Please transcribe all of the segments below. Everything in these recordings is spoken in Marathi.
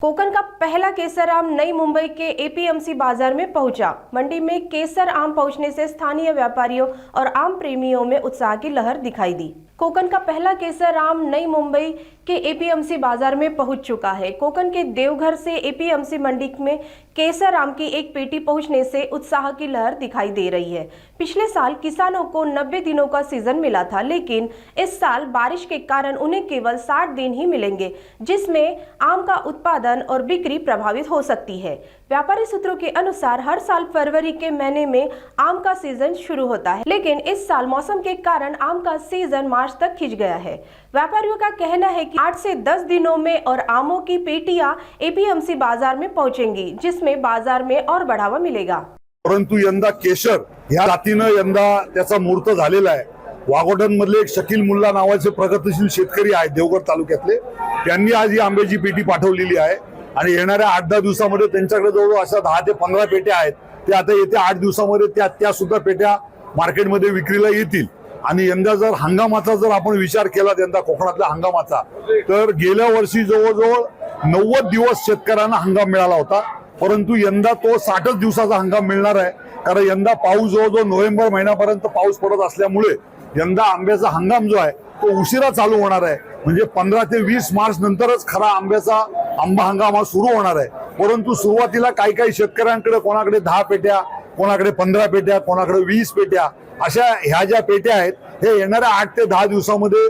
कोकण का पहला केसर आम नई मुंबई के एपीएमसी बाजार में पहुंचा। मंडी में केसर आम पहुंचने से स्थानीय व्यापारियों और आम प्रेमियों में उत्साह की लहर दिखाई दी। कोकण का पहला केसर आम नई मुंबई के एपीएमसी बाजार में पहुंच चुका है। कोकण के देवघर से एपीएमसी मंडी में केसर आम की एक पेटी पहुंचने से उत्साह की लहर दिखाई दे रही है। पिछले साल किसानों को 90 दिनों का सीजन मिला था, लेकिन इस साल बारिश के कारण उन्हें केवल 60 दिन ही मिलेंगे, जिसमें आम का उत्पादन और बिक्री प्रभावित हो सकती है। व्यापारी सूत्रों के अनुसार हर साल फरवरी के महीने में आम का सीजन शुरू होता है, लेकिन इस साल मौसम के कारण आम का सीजन मार्च तक खिंच गया है। व्यापारियों का कहना है कि 8 से 10 दिनों में और आमों की पेटियां एपीएमसी बाजार में पहुंचेंगी, जिसमें बाजार में और बढ़ावा मिलेगा। परंतु यंदा केशर या जातीनं यंदा त्याचा मुहूर्त झालेला आहे। वाघोटन मधले एक शकील मुल्ला नावाचे प्रगतिशील शेतकरी आहेत देवगड तालुक्यातले, त्यांनी आज ही आंब्याची पेटी पाठवलेली आहे आणि येणाऱ्या 8-10 दिवसामध्ये त्यांच्याकडे जवळ अशा 10 ते 15 पेट्या आहेत। ते आता येत्या 8 दिवसामध्ये त्या सुद्धा पेट्या मार्केटमध्ये विक्रीला येतील। आणि यंदा जर हंगामाचा जर आपण विचार केला यंदा कोकणातल्या हंगामाचा, तर गेल्या वर्षी जवळजवळ 90 दिवस शेतकऱ्यांना हंगाम मिळाला होता, परंतु यंदा तो 60 दिवसाचा हंगाम मिळणार आहे। कारण यंदा पाऊस जवळजवळ नोव्हेंबर महिन्यापर्यंत पाऊस पडत असल्यामुळे यंदा आंब्याचा हंगाम जो आहे तो उशिरा चालू होणार आहे। म्हणजे 15 ते 20 मार्च नंतरच खरा आंबा हंगाम हा सुरू होणार आहे। परंतु सुरुवातीला काही शेतकऱ्यांकडे कोणाकडे 10 पेट्या, कोणाकडे 15 पेट्या, कोणाकडे 20 पेट्या अशा ह्या ज्या पेट्या आहेत हे येणाऱ्या 8 ते 10 दिवसामध्ये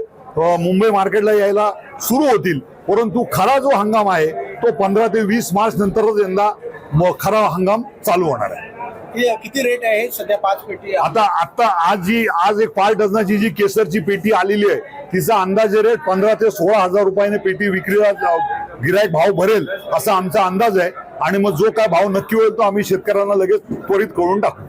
मुंबई मार्केटला यायला सुरू होतील। परंतु खरा जो हंगाम आहे तो 15 ते 20 मार्च नंतरच यंदा खरा हंगाम चालू होणार आहे। किती रेट आहे सध्या 5 पेटी? आता आज एक 5 डझनाची जी केसरची पेटी आलेली आहे तिचा अंदाजे रेट 15 ते 16 हजार रुपयाने पेटी विक्रीला गिराईक भाव भरेल असा आमचा अंदाज आहे। आणि मग जो काय भाव नक्की होईल तो आम्ही शेतकऱ्यांना लगेच त्वरित कळवून टाकू।